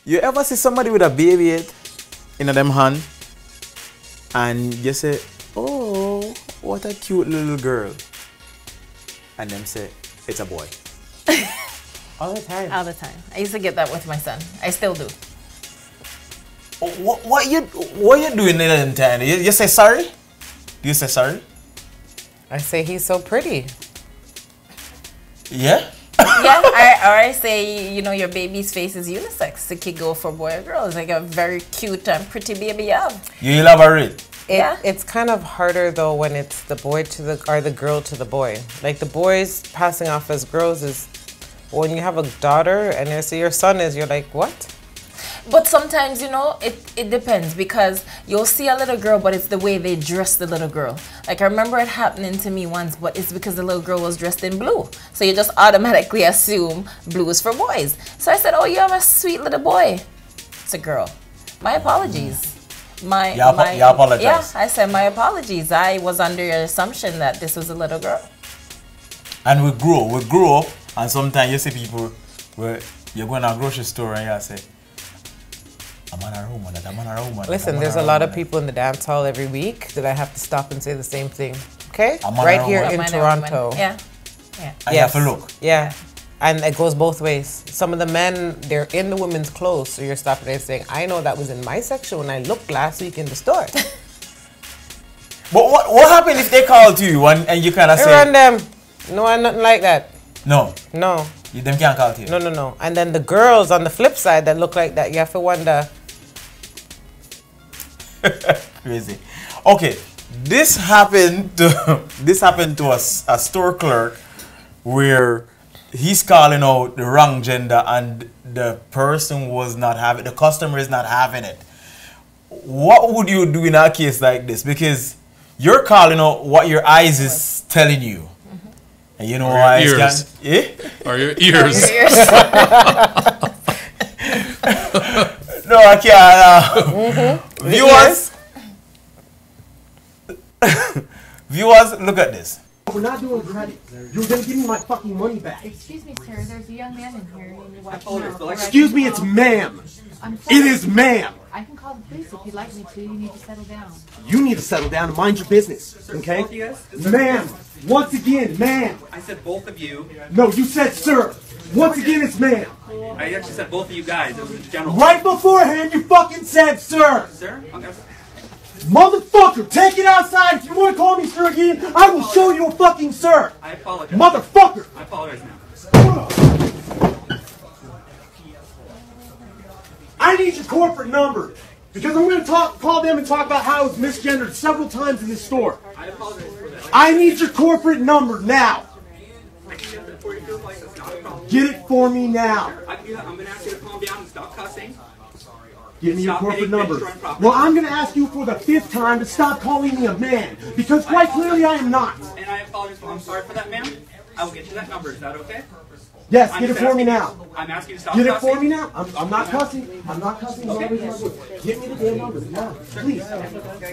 You ever see somebody with a baby in them hand and you say, oh, what a cute little girl. And them say, it's a boy. All the time. All the time. I used to get that with my son. I still do. What you doing in them time? You say sorry? Do you say sorry? I say he's so pretty. Yeah? Yeah, or I say, you know, your baby's face is unisex. It could go for boy or girl. It's like a very cute and pretty baby you have. You elaborate. Yeah. It's kind of harder though when it's the boy to the or the girl to the boy. Like the boys passing off as girls is when you have a daughter and you see your son is, you're like, what? But sometimes, you know, it depends because you'll see a little girl, but it's the way they dress the little girl. Like, I remember it happening to me once, but it's because the little girl was dressed in blue. So you just automatically assume blue is for boys. So I said, oh, you have a sweet little boy. It's a girl. My apologies. You apologize. Yeah, I said my apologies. I was under your assumption that this was a little girl. And we grow up, and sometimes you see people where you're going to a grocery store and you say, I'm on a woman, I'm on a woman. Listen, there's a lot of people in the dance hall every week that I have to stop and say the same thing. Okay? Right here in Toronto. Yeah. Yeah. I have to look. Yeah. And it goes both ways. Some of the men, they're in the women's clothes, so you're stopping there saying, I know that was in my section when I looked last week in the store. But what happened if they call to you and you kind of say... Run them. No, I'm nothing like that. No. No. Them can't call to you? No. And then the girls on the flip side that look like that, you have to wonder. Crazy. Okay, this happened to a store clerk where he's calling out the wrong gender and the person was not having, the customer is not having it. What would you do in a case like this? Because you're calling out what your eyes is telling you. And you know why your ears. Or your ears. No, I can't. Viewers, viewers, look at this. We're not doing credit. You're gonna give me my fucking money back. Excuse me, sir. There's a young man in here. Excuse me, it's ma'am. It is ma'am. I can call the police if you'd like me to. You need to settle down. You need to settle down and mind your business, okay? Both of you guys? Ma'am, once again, ma'am. I said both of you. No, you said sir. Once again, it's ma'am. I actually said both of you guys. It was in general. Right beforehand, you fucking said sir. Sir? Okay. Motherfucker, take it outside. If you want to call me sir again, I will show you a fucking sir. I apologize. Motherfucker. I apologize now. I need your corporate number. Because I'm going to call them and talk about how it's misgendered several times in this store. I apologize for that. I need your corporate number now. I can get that for you if you like. That's not a problem. Get it for me now. I can do that. I'm going to ask you to calm down and stop cussing. Give me your corporate number. Well, I'm going to ask you for the 5th time to stop calling me a man. Because quite clearly I am not. And I apologize. I'm sorry for that, ma'am. I will get you that number. Is that okay? Yes, get it for me now. I'm asking you to stop Get it cussing. for me now. I'm not cussing. I'm not cussing. Okay. Give me the damn number now, please.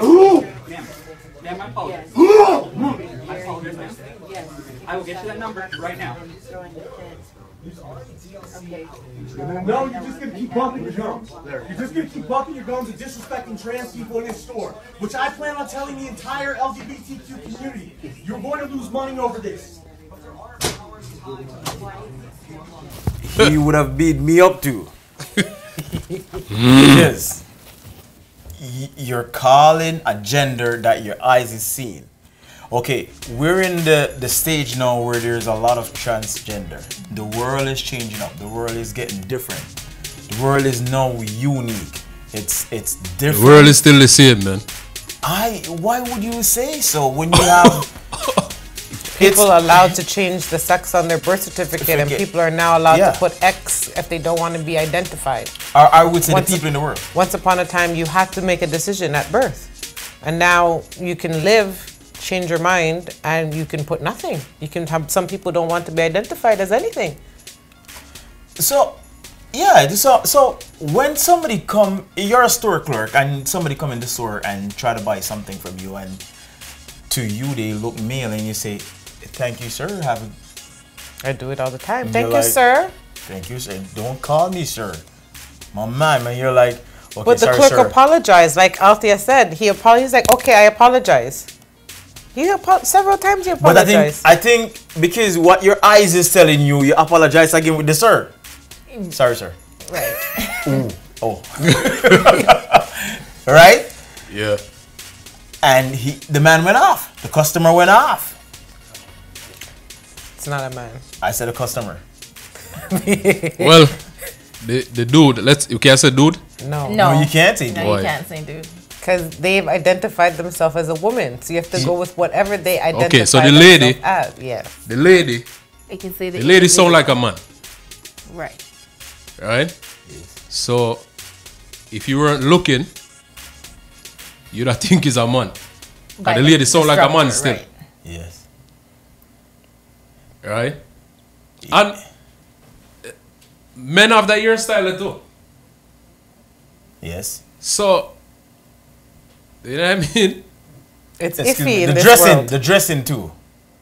Ooh! Ma'am, I apologize. Ooh! I apologize, ma'am. I will get you that number right now. No, you're just going to keep bumping your gums. You're just going to keep bumping your gums and disrespecting trans people in this store, which I plan on telling the entire LGBTQ community. You're going to lose money over this. He would have beat me up too. Yes. You're calling a gender that your eyes is seeing. Okay, we're in the stage now where there's a lot of transgender. The world is changing up. The world is getting different. The world is now unique. It's different. The world is still the same, man. Why would you say so when you have people allowed to change the sex on their birth certificate and people are now allowed to put X if they don't want to be identified? I would say the people in the world. Once upon a time, you had to make a decision at birth. And now you can live, change your mind, and you can put nothing. You can have, some people don't want to be identified as anything. So, yeah, so when somebody come, you're a store clerk and somebody come in the store and try to buy something from you and to you they look male and you say, thank you, sir. I do it all the time. Thank you, sir. Thank you, sir. Don't call me sir. My man, you're like, okay, But the sorry, clerk sir. apologized, like Althea said. He apologized. He's like, okay, I apologize. Several times he But apologized. I think because what your eyes is telling you, you apologize again with the sir. Sorry, sir. Right. Ooh. Oh. Right? Yeah. And the man went off. The customer went off. It's not a man. I said a customer. Well, the dude, you can't say dude? No. No, you can't say No, dude. you can't say dude. Because they've identified themselves as a woman. So you have to go with whatever they identify Okay, so the lady- themselves as. Yes. The lady, You can say the lady sound like a man, right. right? So, if you weren't looking, you'd have think he's a man. By And the lady sound like a man structure, still, right. Yes. right? And men have that hairstyle too. Yes. So, you know what I mean? It's Excuse iffy me. in The this dressing, world. the dressing too.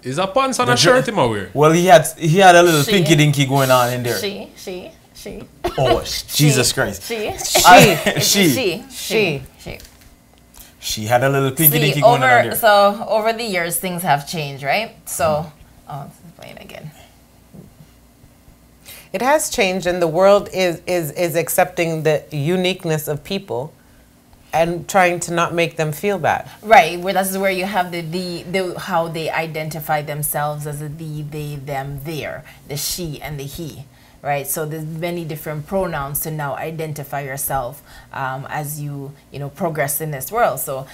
Is a pants and The a shirt him a wear? Well, he had a little She. pinky dinky going on in there. She. Oh, Jesus Christ. She. She. She. She had a little pinky See, dinky going on in there. so over the years things have changed, right? So, oh, this is playing again. It has changed, and the world is accepting the uniqueness of people and trying to not make them feel bad. Right, where this is where you have the how they identify themselves as a they, them, their, the she and the he, right? So there's many different pronouns to now identify yourself as you progress in this world. So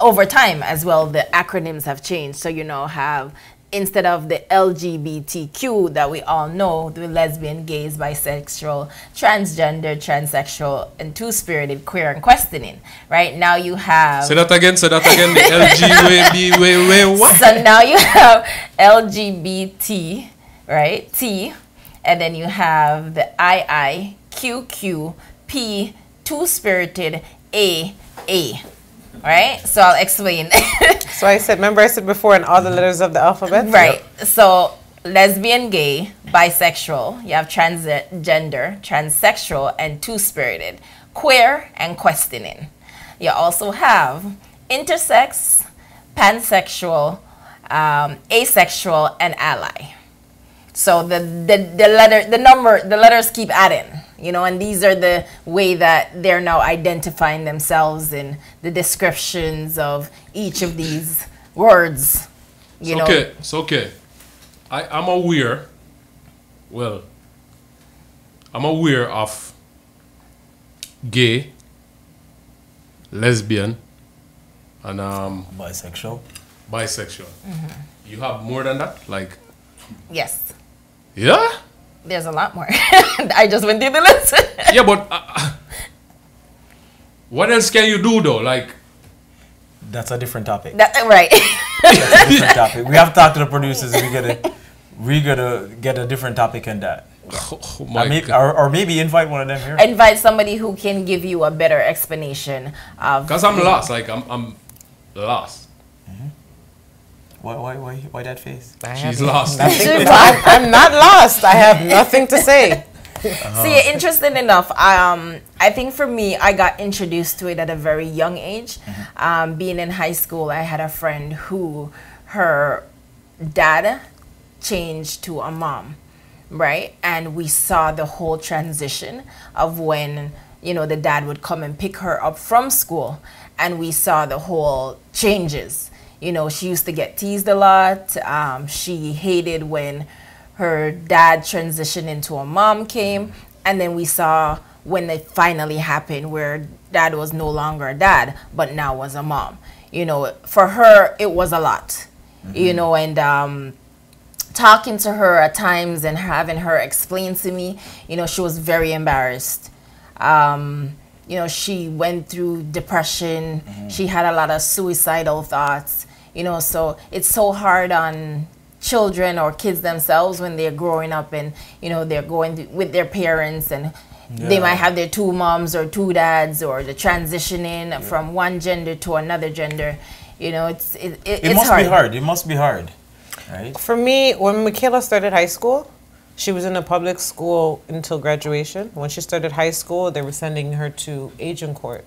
over time as well, the acronyms have changed. So have, instead of the LGBTQ that we all know, the lesbian, gays, bisexual, transgender, transsexual, and two-spirited, queer, and questioning. Right now you have. Say that again. The LG, what? So now you have LGBT, right? T, and then you have the II, QQ, P, two-spirited, A. Right? So I'll explain. So I said before, in all the letters of the alphabet? Right. So lesbian, gay, bisexual, you have transgender, transsexual, and two-spirited, queer, and questioning. You also have intersex, pansexual, asexual, and ally. So the letters keep adding, and these are the way that they're now identifying themselves in the descriptions of each of these words. It's okay. I'm aware. Well, I'm aware of gay, lesbian, and Bisexual. bisexual. You have more than that, like. Yes. Yeah? There's a lot more. I just went through the list. Yeah, but what else can you do though? Like, That's a different topic. Right. That's a different topic. We have to talk to the producers and we gotta get a different topic in that. oh my God. Or maybe invite one of them here. Invite somebody who can give you a better explanation of. Because I'm lost. Like, I'm lost. Why that face? She's lost. I'm not lost. I have nothing to say. See, interesting enough, I think for me, I got introduced to it at a very young age. Being in high school, I had a friend who her dad changed to a mom, right? And we saw the whole transition of when, the dad would come and pick her up from school. And we saw the whole changes. She used to get teased a lot. She hated when her dad transitioned into a mom came. And then we saw when it finally happened where dad was no longer a dad, but now was a mom. For her, it was a lot, and talking to her at times and having her explain to me, she was very embarrassed. She went through depression. She had a lot of suicidal thoughts. So it's so hard on children or kids themselves when they're growing up and, they're going with their parents and they might have their two moms or two dads or the transitioning from one gender to another gender. It's It must hard. be hard. It must be hard, right? For me, when Michaela started high school, She was in a public school until graduation. When she started high school, they were sending her to Agincourt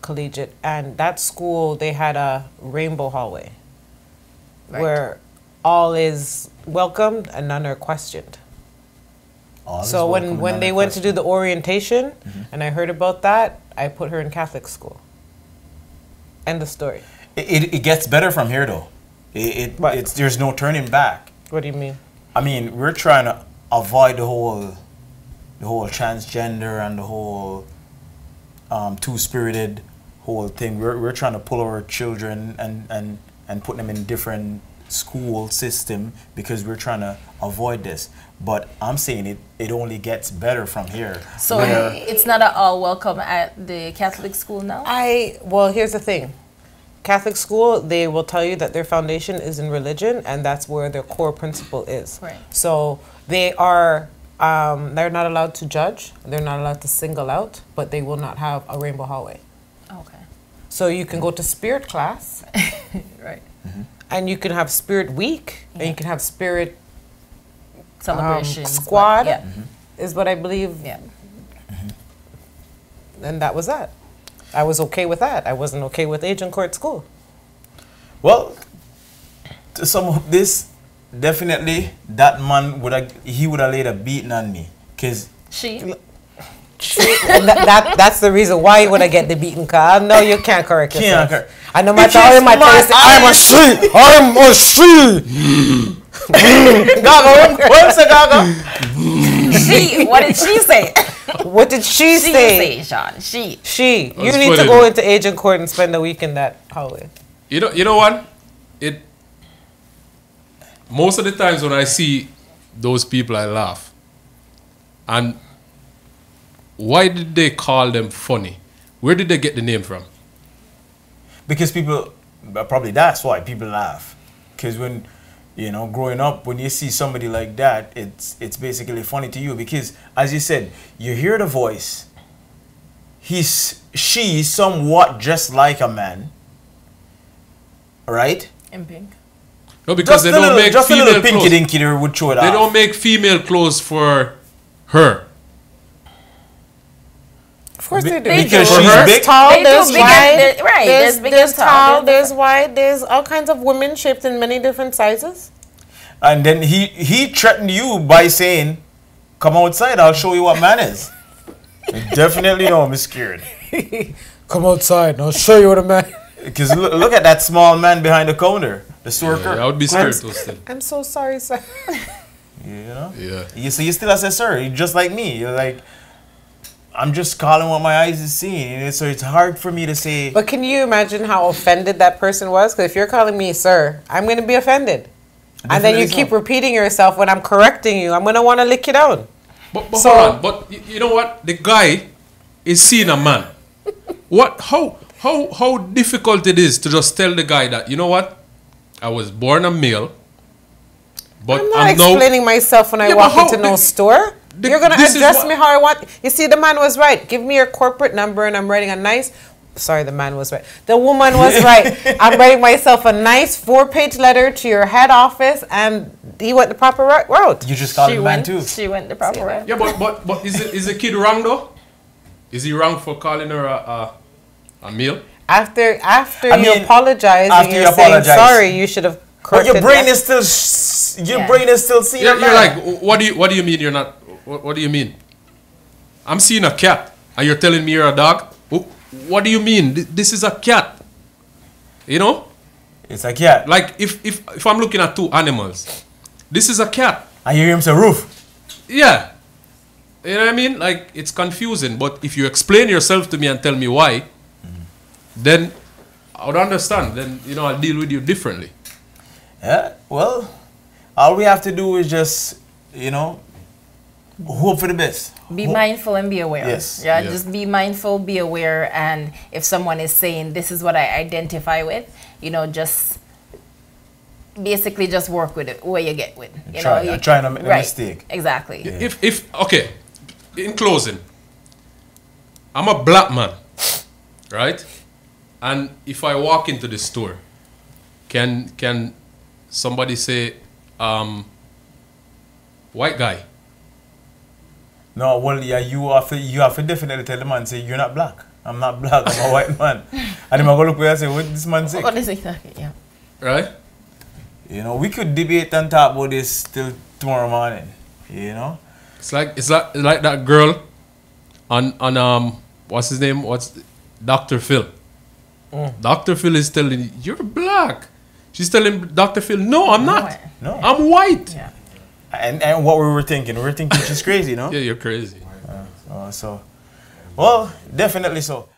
Collegiate. And that school, they had a rainbow hallway where all is welcomed and none are questioned. So when they went to do the orientation and I heard about that, I put her in Catholic school. End of story. It gets better from here though. There's no turning back. What do you mean? I mean, we're trying to avoid the whole transgender and the whole two-spirited whole thing. We're trying to pull our children and put them in different school system because we're trying to avoid this. But I'm saying it only gets better from here. So it's not at all welcome at the Catholic school now? Well, here's the thing. Catholic school, they will tell you that their foundation is in religion, and that's where their core principle is. Right. So they are, they're not allowed to judge, they're not allowed to single out, but they will not have a rainbow hallway. Okay. So you can go to spirit class, Right. and you can have spirit week, and you can have spirit Celebrations. squad, Yeah. is what I believe. Yeah. And that was that. I was okay with that. I wasn't okay with Agincourt School. Well, to some of this, definitely that man would have laid a beating on me, cause That's the reason why you want to get the beaten car. No, you can't correct yourself. I know my thought in my place. I'm a she. I'm a she. Gaga, what's the Gaga? What did she say? What did she say? Sean. She. You need to go into Agincourt and spend a week in that hallway. You know what? Most of the times when I see those people, I laugh. And why did they call them funny? Where did they get the name from? Because probably that's why people laugh. Because when, growing up, when you see somebody like that, it's basically funny to you. Because, as you said, you hear the voice. She's somewhat just like a man. Right? In pink. No, because they don't make just female a little pinky clothes. dinky there would show it They off. don't make female clothes for her. Of course they do. Because she's There's big. tall, They do there's big wide, and- right, there's there's big and tall, tall, there's there's wide, there's all kinds of women shaped in many different sizes. And then he threatened you by saying, "Come outside, I'll show you what man is." Definitely no, I'm scared. Come outside and I'll show you what a man. Because look at that small man behind the counter, the store clerk. I would be scared too still. I'm so sorry, sir. Yeah. So you still say, "Sir," you're just like me. You're like, I'm just calling what my eyes is seeing. So it's hard for me to say. But can you imagine how offended that person was? Because if you're calling me sir, I'm going to be offended. And then you keep repeating yourself when I'm correcting you. I'm going to want to lick you down. But hold on. But you know what? The guy is seeing a man. How difficult it is to just tell the guy that, you know what? I was born a male. But I'm not explaining myself when I walk into no store. You're going to address me how I want. You see, the man was right. Give me your corporate number and I'm writing a nice... Sorry, the man was right. The woman was right. I'm writing myself a nice 4-page letter to your head office, and he went the proper route. You just called him man too. She went the proper route. Yeah, but is the kid wrong though? Is he wrong for calling her a male? After you apologize and you're saying sorry, you should have corrected. But your brain is still brain is still seeing. You're like, what do you mean you're not? What do you mean? I'm seeing a cat, and you're telling me you're a dog. What do you mean? This is a cat. You know? It's a cat. Like if I'm looking at two animals, this is a cat. And you hear him say roof. Yeah. You know what I mean? Like it's confusing. But if you explain yourself to me and tell me why, then I would understand. Then I'll deal with you differently. Yeah. Well, all we have to do is just hope for the best. Be mindful and be aware. Yes. Yeah, just be mindful, be aware, and if someone is saying this is what I identify with, just basically just work with it where you get with. You're trying to make a mistake. Exactly. Yeah. If okay, in closing, I'm a black man, right? And if I walk into the store, can somebody say, white guy? No, well, yeah, you have to definitely tell the man, say, you're not black. I'm not black, I'm a white man. And him go look where I say, what this man say? What is exactly? Yeah. Right? You know, we could debate and talk about this till tomorrow morning. You know? It's like that girl on what's his name? What's Dr. Phil? Dr. Phil is telling you, you're black. She's telling Dr. Phil, no, I'm not. No. I'm white. Yeah. And what we were thinking she's crazy, no? Yeah, you're crazy. Well, definitely so.